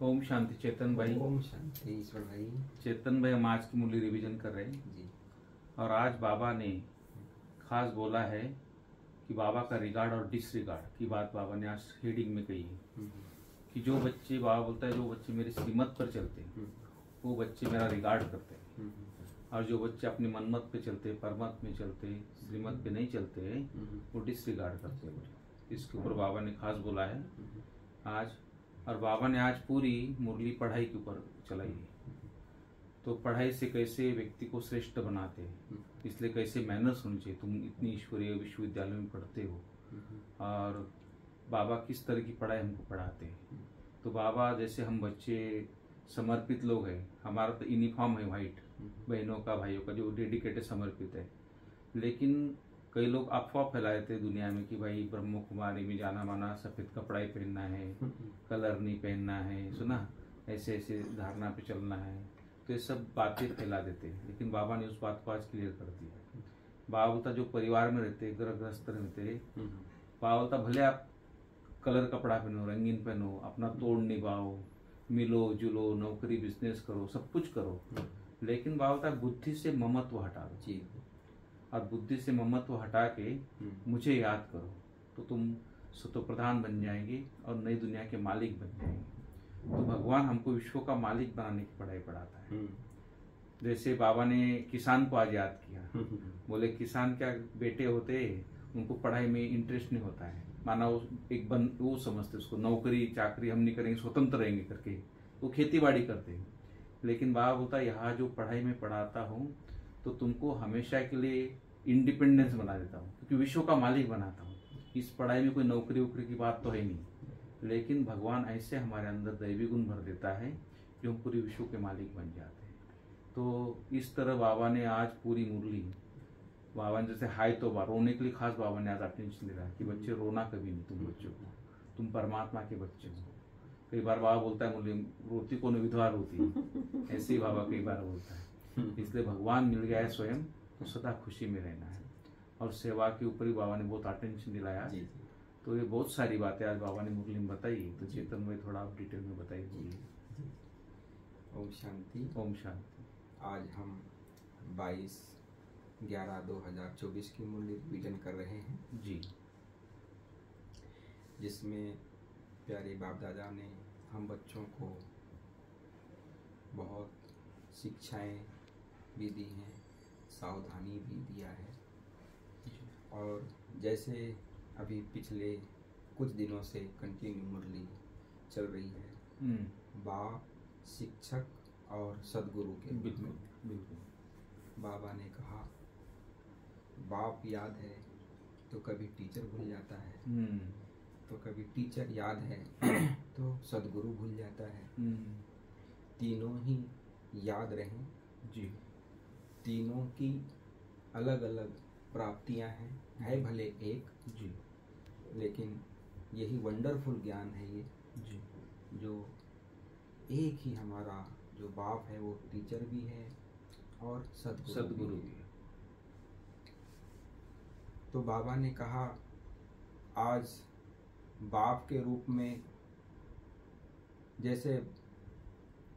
ओम शांति। चेतन भाई। ओम शांति ईश्वर भाई। चेतन भाई, हम आज की मूल्य रिवीजन कर रहे हैं जी। और आज बाबा ने खास बोला है कि बाबा का रिगार्ड और डिसरिगार्ड की बात बाबा ने आज हेडिंग में कही है कि जो बच्चे, बाबा बोलता है, जो बच्चे मेरे श्रीमत पर चलते हैं वो बच्चे मेरा रिगार्ड करते हैं, और जो बच्चे अपने मनमत पे चलते, परमत में चलते, श्रीमत पे नहीं चलते वो डिसरिगार्ड करते हैं। इसके ऊपर बाबा ने खास बोला है आज। और बाबा ने आज पूरी मुरली पढ़ाई के ऊपर चलाई है। तो पढ़ाई से कैसे व्यक्ति को श्रेष्ठ बनाते हैं, इसलिए कैसे मैनर्स होनी चाहिए। तुम इतनी ईश्वरीय विश्वविद्यालय में पढ़ते हो और बाबा किस तरह की पढ़ाई हमको पढ़ाते हैं। तो बाबा जैसे हम बच्चे समर्पित लोग हैं, हमारा तो यूनिफॉर्म है वाइट, बहनों का भाइयों का जो डेडिकेटेड समर्पित है। लेकिन कई लोग अफवाह फैलाए थे दुनिया में कि भाई ब्रह्म कुमारी में जाना माना सफेद कपड़ा ही पहनना है, कलर नहीं पहनना है, सुना, ऐसे ऐसे धारणा पे चलना है। तो ये सब बातें फैला देते हैं। लेकिन बाबा ने उस बात को आज क्लियर कर दिया। बाबा बोलता जो परिवार में रहते, ग्रहस्थ रहते, बाबा बोलता भले आप कलर कपड़ा पहनो, रंगीन पहनो, अपना तोड़ निभाओ, मिलो जुलो, नौकरी बिजनेस करो, सब कुछ करो, लेकिन बाबा बोलता बुद्धि से ममत्व हटा दो जी। और बुद्धि से ममत्व हटा के मुझे याद करो तो तुम सतो प्रधान बन जाएंगे और नई दुनिया के मालिक बन जाएंगे। तो भगवान हमको विश्व का मालिक बनाने की पढ़ाई पढ़ाता है। जैसे बाबा ने किसान को आज याद किया, बोले किसान क्या बेटे होते, उनको पढ़ाई में इंटरेस्ट नहीं होता है, माना वो एक वो समझते उसको नौकरी चाकरी हम नहीं करेंगे, स्वतंत्र रहेंगे करके वो खेती बाड़ी करते हैं। लेकिन बाबा बोलता यहाँ जो पढ़ाई में पढ़ाता हूँ तो तुमको हमेशा के लिए इंडिपेंडेंस बना देता हूँ, क्योंकि विश्व का मालिक बनाता हूँ। इस पढ़ाई में कोई नौकरी वोकरी की बात तो है नहीं, लेकिन भगवान ऐसे हमारे अंदर दैवी गुण भर देता है कि हम पूरी विश्व के मालिक बन जाते हैं। तो इस तरह बाबा ने आज पूरी मुरली, बाबा ने जैसे हाय तो रोने के लिए खास बाबा ने आज अटेंशन दिया कि बच्चे रोना कभी नहीं, तुम बच्चों को, तुम परमात्मा के बच्चे हो। कई बार बाबा बोलता है मुरली रोती को विधवा रोती है, ऐसे ही बाबा कई बार बोलता है। इसलिए भगवान मिल गया है स्वयं तो सदा खुशी में रहना है। और सेवा के ऊपर ही बाबा ने बहुत अटेंशन दिलाया। तो ये बहुत सारी बातें आज बाबा ने मुरली में बताई। तो चेतन में थोड़ा आप डिटेल में बताइए। ओम शांति। ओम शांति। आज हम 22/11/2024 की मुरली रिवीजन कर रहे हैं जी, जिसमें प्यारे बाप दादा ने हम बच्चों को बहुत शिक्षाएं भी दी हैं, सावधानी भी दिया है। और जैसे अभी पिछले कुछ दिनों से कंटिन्यू मुरली चल रही है बाप, शिक्षक और सदगुरु के। बिल्कुल बाबा ने कहा बाप याद है तो कभी टीचर भूल जाता है, तो कभी टीचर याद है तो सदगुरु भूल जाता है। तीनों ही याद रहें जी। तीनों की अलग अलग प्राप्तियां हैं, है भले एक जी, लेकिन यही वंडरफुल ज्ञान है ये जी, जो एक ही हमारा जो बाप है वो टीचर भी है और सदगुरु भी है। तो बाबा ने कहा आज बाप के रूप में जैसे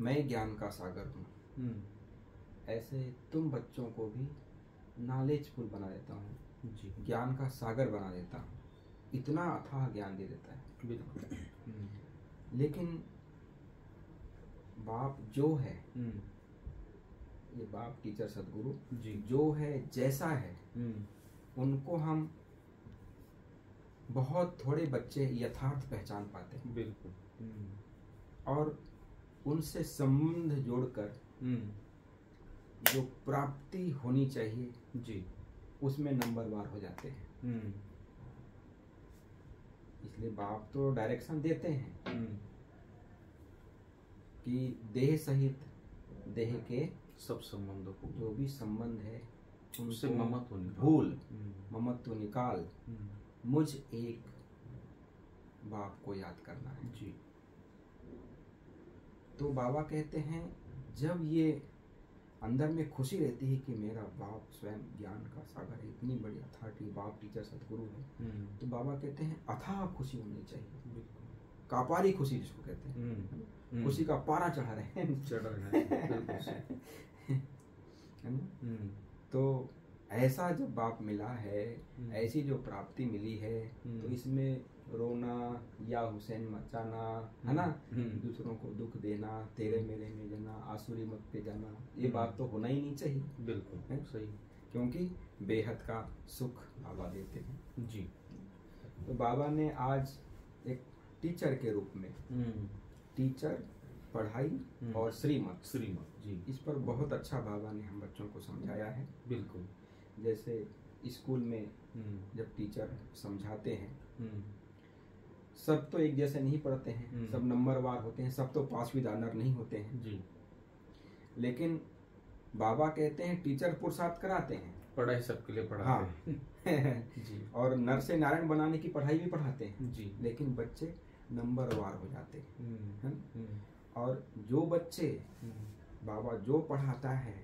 मैं ज्ञान का सागर हूँ, ऐसे तुम बच्चों को भी नॉलेजफुल बना देता हूँ, ज्ञान का सागर बना देता हूँ। इतना अथाह ज्ञान दे देता है। बिल्कुल। लेकिन बाप जो है, ये बाप टीचर सदगुरु जो है जैसा है, उनको हम बहुत थोड़े बच्चे यथार्थ पहचान पाते हैं। बिल्कुल। और उनसे संबंध जोड़कर जो प्राप्ति होनी चाहिए जी, उसमें नंबरवार हो जाते हैं। इसलिए बाप तो डायरेक्शन देते हैं कि देह सहित देह के सब संबंधों को, जो भी संबंध है उनसे ममत्व भूल, ममत्व निकाल, मुझ एक बाप को याद करना है जी। तो बाबा कहते हैं जब ये अंदर में खुशी रहती है कि मेरा बाप स्वयं ज्ञान का सागर है, इतनी बड़ी अथॉरिटी, बाप टीचर सदगुरु है, तो बाबा कहते हैं अथाह खुशी होनी चाहिए, कापारी खुशी जिसको कहते हैं। खुशी का पारा चढ़ा रहे हैं, बिल्कुल सही। है ना। तो ऐसा जब बाप मिला है, ऐसी जो प्राप्ति मिली है, तो इसमें रोना या हुसैन मचाना, है ना, दूसरों को दुख देना, तेरे मेरे में जाना, आसुरी मत पे जाना, ये बात तो होना ही नहीं चाहिए। बिल्कुल है सही। क्योंकि बेहद का सुख बाबा देते हैं जी। तो बाबा ने आज एक टीचर के रूप में, टीचर, पढ़ाई और श्रीमत जी, इस पर बहुत अच्छा बाबा ने हम बच्चों को समझाया है। बिल्कुल। जैसे स्कूल में जब टीचर समझाते हैं, सब तो एक जैसे नहीं पढ़ते हैं, सब नंबरवार होते हैं, सब तो पास विद ऑनर नहीं होते हैं जी। लेकिन बाबा कहते हैं टीचर पुरुषार्थ कराते हैं, पढ़ाई सबके लिए पढ़ाते हाँ हैं। जी। और नर से नारायण बनाने की पढ़ाई भी पढ़ाते हैं जी। लेकिन बच्चे नंबरवार हो जाते हैं। और जो बच्चे बाबा जो पढ़ाता है,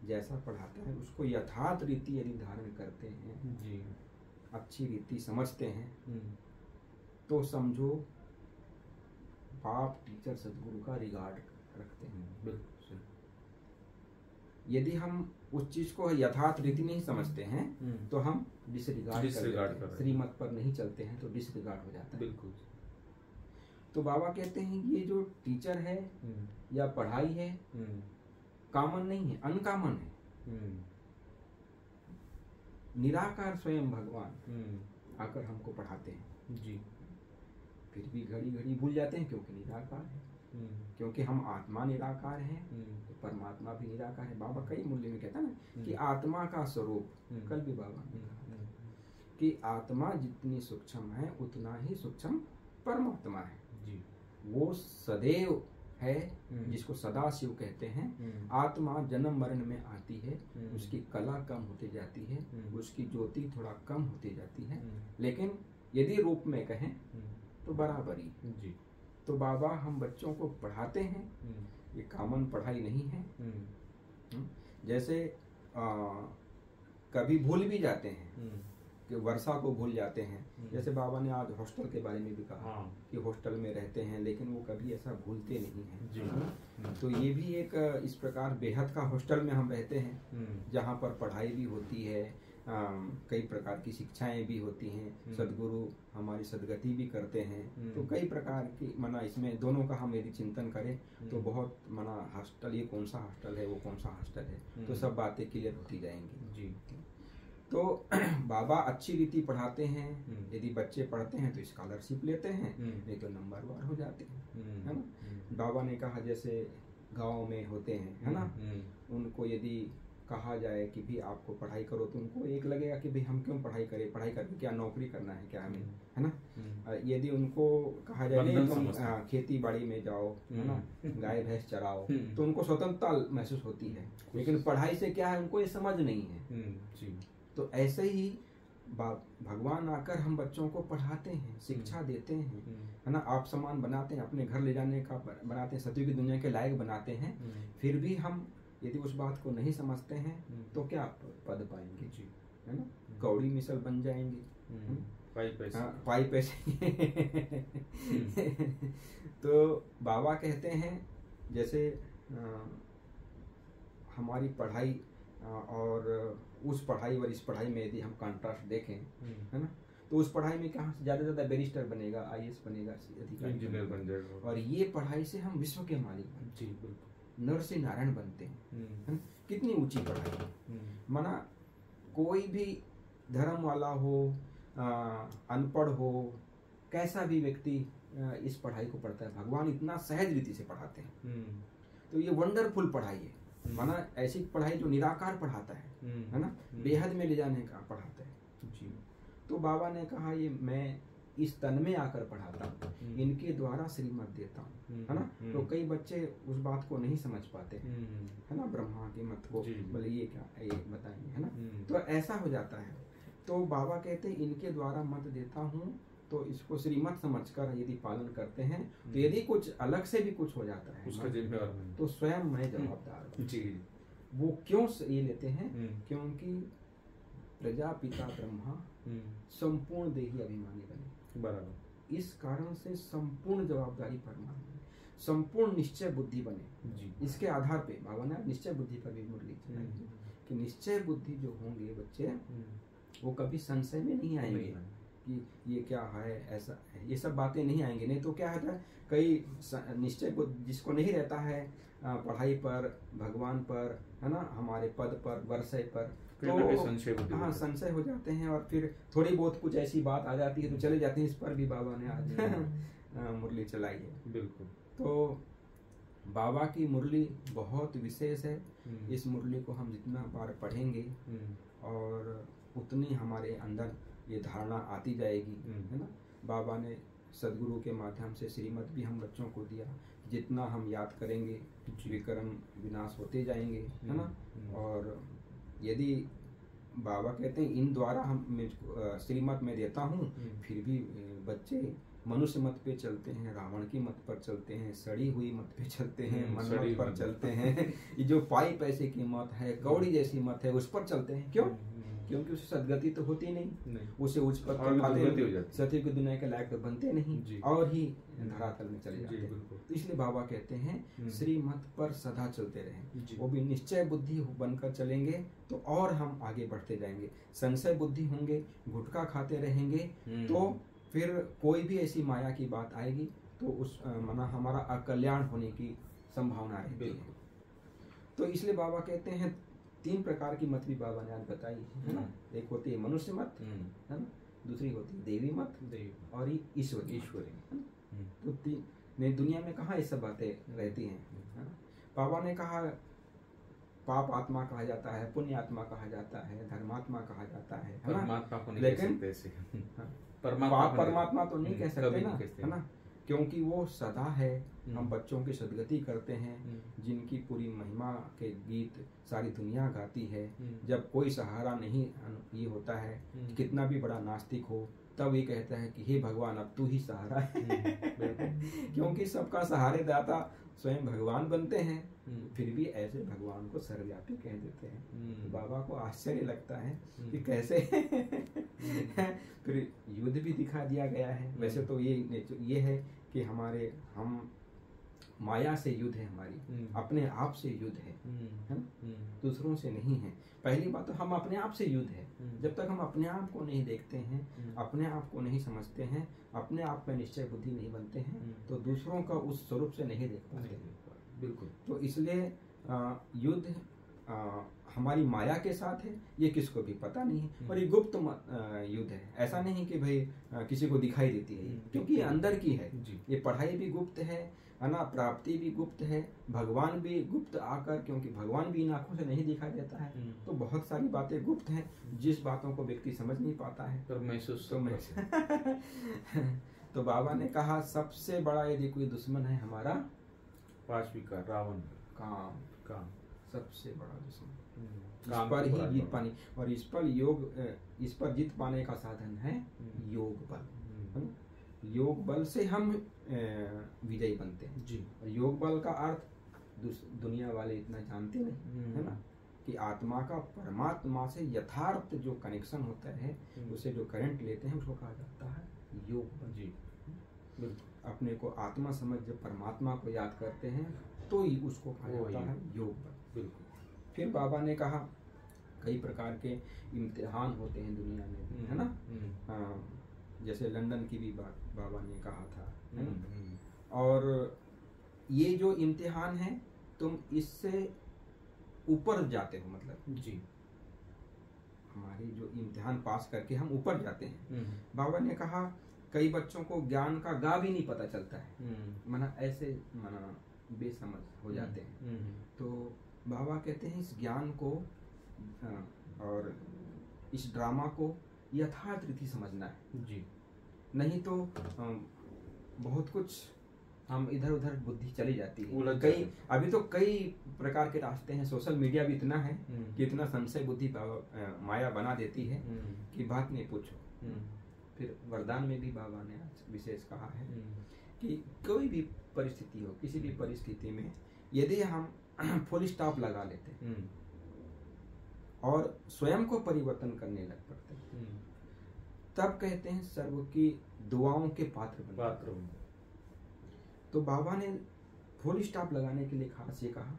जैसा पढ़ाता है, उसको यथार्थ रीति यदि धारण करते हैं जी, अच्छी रीति समझते हैं, तो समझो बाप टीचर सदगुरु का रिगार्ड रखते हैं। बिल्कुल। यदि हम उस चीज को यथार्थ रीति नहीं समझते हैं तो हम डिसरिगार्ड कर देते हैं, श्रीमत पर नहीं चलते हैं तो डिसरिगार्ड हो जाता है। बिल्कुल। तो बाबा कहते हैं ये जो टीचर है या पढ़ाई है, कॉमन नहीं है, अनकॉमन है। निराकार स्वयं भगवान आकर हमको पढ़ाते हैं जी। फिर भी घड़ी घड़ी भूल जाते हैं क्योंकि निराकार है। क्योंकि हम आत्मा निराकार है तो परमात्मा भी निराकार है। बाबा कई मूल्य में कहता है ना कि आत्मा का स्वरूप, कल भी बाबा ने कहा कि आत्मा जितनी सूक्ष्म है उतना ही सूक्ष्म परमात्मा है जी। वो सदैव है, जिसको सदाशिव कहते हैं। आत्मा जन्म मरण में आती है, उसकी कला कम होती जाती है, उसकी ज्योति थोड़ा कम होती जाती है, लेकिन यदि रूप में कहें तो बराबरी जी। तो बाबा हम बच्चों को पढ़ाते हैं, ये कॉमन पढ़ाई नहीं है। जैसे कभी भूल भी जाते हैं कि वर्षा को भूल जाते हैं। जैसे बाबा ने आज हॉस्टल के बारे में भी कहा कि हॉस्टल में रहते हैं लेकिन वो कभी ऐसा भूलते नहीं हैं। तो ये भी एक इस प्रकार बेहद का हॉस्टल में हम रहते हैं जहाँ पर पढ़ाई भी होती है, कई प्रकार की शिक्षाएं भी होती हैं, सदगुरु हमारी सदगति भी करते हैं। तो कई प्रकार की मना इसमें दोनों का हम यदि चिंतन करें तो बहुत मना हॉस्टल, ये कौन सा हॉस्टल है, वो कौन सा हॉस्टल है, तो सब बातें क्लियर होती जाएंगी जी। तो बाबा अच्छी रीति पढ़ाते हैं। यदि बच्चे पढ़ते हैं तो स्कॉलरशिप लेते हैं, नहीं तो नंबरवार हो जाते हैं, है ना। बाबा ने कहा जैसे गांव में होते हैं, है ना, उनको यदि कहा जाए कि भी आपको पढ़ाई करो तो उनको एक लगेगा कि भाई हम क्यों पढ़ाई करें, पढ़ाई करके क्या नौकरी करना है क्या हमें, है ना। यदि उनको कहा जाए नहीं तुम खेती बाड़ी में जाओ, है ना, गाय भैंस चराओ, तो उनको स्वतंत्रता महसूस होती है। लेकिन पढ़ाई से क्या है उनको ये समझ नहीं है जी। तो ऐसे ही भगवान आकर हम बच्चों को पढ़ाते हैं, शिक्षा देते हैं, है ना, आप समान बनाते हैं, अपने घर ले जाने का बनाते हैं, सतयुग की दुनिया के लायक बनाते हैं। फिर भी हम यदि उस बात को नहीं समझते हैं तो क्या पद पाएंगे जी, है ना, कौड़ी मिसल बन जाएंगे, पाई पैसे तो बाबा कहते हैं जैसे हमारी पढ़ाई और उस पढ़ाई और इस पढ़ाई में यदि हम कंट्रास्ट देखें, है ना, तो उस पढ़ाई में कहाँ ज्यादा ज्यादा बैरिस्टर बनेगा, IAS बनेगा, इंजीनियर बन जाएगा, और ये पढ़ाई से हम विश्व के मालिक बनते हैं, नर से नारायण बनते हैं। कितनी ऊंची पढ़ाई है। माना कोई भी धर्म वाला हो, अनपढ़ हो, कैसा भी व्यक्ति इस पढ़ाई को पढ़ता है, भगवान इतना सहज रीति से पढ़ाते हैं। तो ये वंडरफुल पढ़ाई है। माना ऐसी पढ़ाई जो निराकार पढ़ाता है ना, बेहद में ले जाने का पढ़ाता है जी। तो बाबा ने कहा ये मैं इस तन में आकर पढ़ाता हूँ, इनके द्वारा श्रीमत देता हूँ, है ना। तो कई बच्चे उस बात को नहीं समझ पाते हैं, है ना, ब्रह्मा के मत को बोले ये क्या, ये बताएंगे, है ना। तो ऐसा हो जाता है। तो बाबा कहते हैं इनके द्वारा मत देता हूँ, तो इसको श्रीमत समझकर यदि पालन करते हैं तो यदि कुछ अलग से भी कुछ हो जाता है उसका जिम्मेदार तो स्वयं मैं जवाबदार हूँ जी। वो क्यों ये लेते हैं, क्योंकि प्रजापिता ब्रह्मा संपूर्ण देही अभिमानी बने, बराबर। इस कारण से संपूर्ण जवाबदारी परमात्मा। संपूर्ण निश्चय बुद्धि बने। जी। इसके आधार पे बाबा ने निश्चय बुद्धि पर भी मुरली चलाई कि निश्चय बुद्धि जो होंगे बच्चे वो कभी संशय में नहीं आएंगे कि ये क्या है, ऐसा है, ये सब बातें नहीं आएंगे। नहीं तो क्या होता है, कई निश्चय बुद्धि जिसको नहीं रहता है पढ़ाई पर, भगवान पर, है ना, हमारे पद पर, वर्षय पर, तो हाँ संशय हो जाते हैं और फिर थोड़ी बहुत कुछ ऐसी बात आ जाती है तो चले जाते हैं। इस पर भी बाबा ने आज मुरली चलाई है। बिल्कुल। तो बाबा की मुरली बहुत विशेष है। इस मुरली को हम जितना बार पढ़ेंगे और उतनी हमारे अंदर ये धारणा आती जाएगी, है ना। बाबा ने सदगुरु के माध्यम से श्रीमत भी हम बच्चों को दिया, जितना हम याद करेंगे विक्रम विनाश होते जाएंगे, है ना। और यदि बाबा कहते हैं इन द्वारा हम श्रीमत में देता हूँ, फिर भी बच्चे मनुष्य मत पे चलते हैं, रावण की मत पर चलते हैं, सड़ी हुई मत पे चलते हैं, मन मत पर चलते हैं, ये जो पाई पैसे की मत है, कौड़ी जैसी मत है, उस पर चलते हैं। क्यों? क्योंकि उसे सदगति तो होती नहीं, उसे उच्च पद पर पाते, सत्य की दुनिया के लायक तो बनते नहीं और ही धरातल में चले जाते हैं। तो इसलिए बाबा कहते हैं श्रीमत पर सदा चलते रहें। वो भी निश्चय बुद्धि बनकर चलेंगे तो और हम आगे बढ़ते जाएंगे। संशय बुद्धि होंगे, गुटखा खाते रहेंगे तो फिर कोई भी ऐसी माया की बात आएगी तो उस मना हमारा अकल्याण होने की संभावना रहती है। तो इसलिए बाबा कहते हैं 3 प्रकार की मत भी बाबा ने आज बताई है ना। एक होती है मनुष्य मत, है ना, दूसरी होती है देवी मत, और ईश्वरी। तो 3 दुनिया में कहाँ ये सब बातें रहती हैं, है ना। बाबा ने कहा पाप आत्मा कहा जाता है, पुण्य आत्मा कहा जाता है, धर्मात्मा कहा जाता है, परमात्मा को नहीं लेकिन कह सकते। परमात्मा तो नहीं कह सकते ना, है ना, क्योंकि वो सदा है। हम बच्चों की सदगति करते हैं, जिनकी पूरी महिमा के गीत सारी दुनिया गाती है। जब कोई सहारा नहीं ये होता है, कितना भी बड़ा नास्तिक हो तब ये कहता है कि हे भगवान अब तू ही सहारा है क्योंकि सबका सहारे दाता स्वयं भगवान बनते हैं, फिर भी ऐसे भगवान को सर्वव्यापी कह देते हैं। तो बाबा को आश्चर्य लगता है कि कैसे फिर युद्ध भी दिखा दिया गया है। वैसे तो ये है कि हम माया से युद्ध है, हमारी अपने आप से युद्ध है ना, दूसरों से नहीं है। पहली बात तो हम अपने आप से युद्ध है। जब तक हम अपने आप को नहीं देखते हैं, अपने आप को नहीं समझते हैं, अपने आप में निश्चय बुद्धि नहीं बनते हैं, तो दूसरों का उस स्वरूप से नहीं देख पाते। बिल्कुल। तो इसलिए युद्ध हमारी माया के साथ है, ये किसको भी पता नहीं है। और ये गुप्त युद्ध है, ऐसा नहीं कि भाई किसी को दिखाई देती है, क्योंकि ये अंदर की है। ये पढ़ाई भी गुप्त है ना, प्राप्ति भी गुप्त है, भगवान भी गुप्त आकर, क्योंकि भगवान भी इन आंखों से नहीं दिखाई देता है। तो बहुत सारी बातें गुप्त हैं, जिस बातों को व्यक्ति समझ नहीं पाता है पर महसूस तो बाबा ने कहा सबसे बड़ा यदि कोई दुश्मन है हमारा, 5वीं का रावण, काम सबसे बड़ा दुश्मन। इस काम पर ही जीत पानी, और इस पर जीत पाने का साधन है योग बल। योग बल से हम विजयी बनते हैं जी। और योग बल का अर्थ दुनिया वाले इतना जानते नहीं, है ना, कि आत्मा का परमात्मा से यथार्थ जो कनेक्शन होता है, उसे जो करंट लेते हैं उसको कहा जाता है योग बल जी। अपने को आत्मा समझ जब परमात्मा को याद करते हैं तो ही उसको कहा जाता है योग बल। बिल्कुल। फिर बाबा ने कहा कई प्रकार के इम्तिहान होते हैं दुनिया में, है ना। जैसे लंदन की भी बात बाबा ने कहा था, है ना। और ये जो इम्तिहान है तुम इससे ऊपर जाते हो, मतलब जी हमारी जो इम्तिहान पास करके हम ऊपर जाते हैं। बाबा ने कहा कई बच्चों को ज्ञान का गा भी नहीं पता चलता है, मना ऐसे मना बेसमझ हो जाते हैं। तो बाबा कहते हैं इस ज्ञान को और इस ड्रामा को यथार्थ रीति समझना है जी। नहीं तो बहुत कुछ हम इधर उधर बुद्धि चली जाती है। अभी तो कई प्रकार के रास्ते हैं, सोशल मीडिया भी इतना है कि इतना संशय बुद्धि माया बना देती है कि बात नहीं पूछो। फिर वरदान में भी बाबा ने आज विशेष कहा है कि कोई भी परिस्थिति हो, किसी भी परिस्थिति में यदि हम फुल स्टॉप लगा लेते हैं और स्वयं को परिवर्तन करने लग पड़ते हैं, तब कहते हैं सर्व की दुआओं के पात्र बनते। तो बाबा ने फुल स्टॉप लगाने के लिए खास ये कहा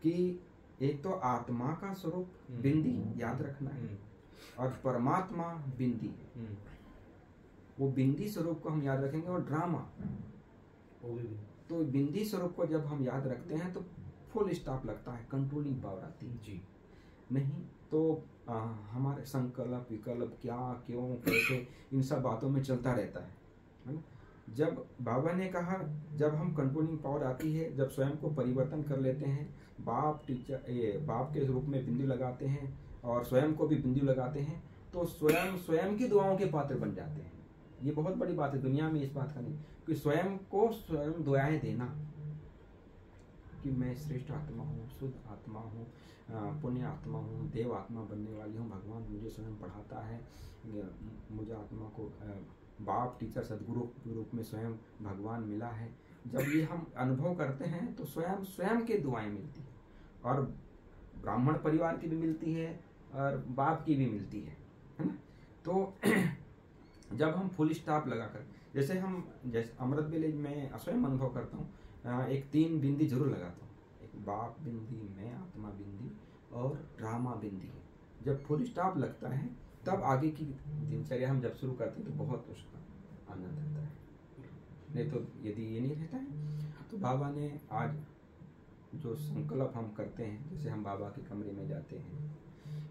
कि एक तो आत्मा का स्वरूप बिंदी याद रखना है और परमात्मा बिंदी है। वो बिंदी स्वरूप को हम याद रखेंगे और ड्रामा वो भी तो बिंदी स्वरूप को जब हम याद रखते हैं तो फुल स्टॉप लगता है, कंट्रोलिंग पावर आती है। जी नहीं तो हमारे संकल्प विकल्प क्या क्यों कैसे इन सब बातों में चलता रहता है ना। जब बाबा ने कहा जब हम कंट्रोलिंग पावर आती है, जब स्वयं को परिवर्तन कर लेते हैं, बाप के रूप में बिंदु लगाते हैं और स्वयं को भी बिंदु लगाते हैं, तो स्वयं की दुआओं के पात्र बन जाते हैं। ये बहुत बड़ी बात है, दुनिया में इस बात का नहीं कि स्वयं को स्वयं दुआएं देना कि मैं श्रेष्ठ आत्मा हूँ, शुद्ध आत्मा हूँ, पुण्य आत्मा हूँ, देव आत्मा बनने वाली हूँ, भगवान मुझे स्वयं पढ़ाता है, मुझे आत्मा को बाप टीचर सदगुरु के रूप में स्वयं भगवान मिला है। जब ये हम अनुभव करते हैं तो स्वयं के दुआएं मिलती है और ब्राह्मण परिवार की भी मिलती है और बाप की भी मिलती है ना। तो जब हम फुल स्टॉप लगाकर जैसे अमृत वेले में स्वयं अनुभव करता हूँ, एक 3 बिंदी जरूर लगाता हूँ, एक बाप बिंदी, मैं आत्मा बिंदी और ड्रामा बिंदी। जब फुल स्टॉप लगता है तब आगे की दिनचर्या हम जब शुरू करते हैं तो बहुत उसका आनंद आता है। नहीं तो यदि ये नहीं रहता है तो बाबा ने आज जो संकल्प हम करते हैं, जैसे हम बाबा के कमरे में जाते हैं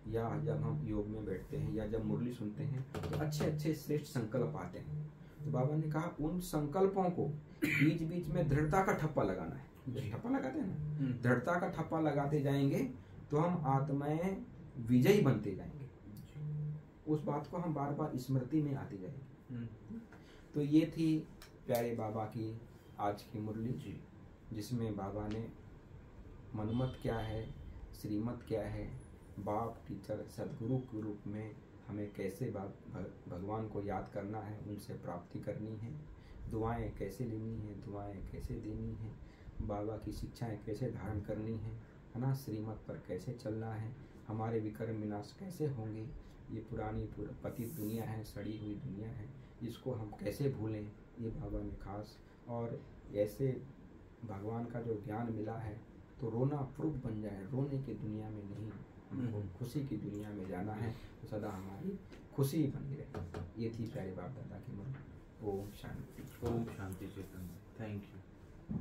या जब हम योग में बैठते हैं या जब मुरली सुनते हैं तो अच्छे अच्छे श्रेष्ठ संकल्प आते हैं। तो बाबा ने कहा उन संकल्पों को बीच बीच में दृढ़ता का ठप्पा लगाना है। ठप्पा लगाते हैं ना, दृढ़ता का ठप्पा लगाते जाएंगे तो हम आत्माएं विजयी बनते जाएंगे। उस बात को हम बार बार स्मृति में आती जाएगी। तो ये थी प्यारे बाबा की आज की मुरली जी, जिसमें बाबा ने मनमत क्या है, श्रीमत क्या है, बाप टीचर सदगुरु के रूप में हमें कैसे भगवान को याद करना है, उनसे प्राप्ति करनी है, दुआएं कैसे लेनी है, दुआएं कैसे देनी है, बाबा की शिक्षाएं कैसे धारण करनी है ना, श्रीमत पर कैसे चलना है, हमारे विकर्म विनाश कैसे होंगे। ये पुरानी पतित दुनिया है, सड़ी हुई दुनिया है, इसको हम कैसे भूलें, ये बाबा ने खास। और ऐसे भगवान का जो ज्ञान मिला है तो रोना प्रूफ बन जाए, रोने की दुनिया में नहीं, हमको खुशी की दुनिया में जाना है, तो सदा हमारी खुशी बनी रहे। ये थी प्यारे बाप दादा की मुरली। ओम शांति। ओम शांति चेतन। Thank you.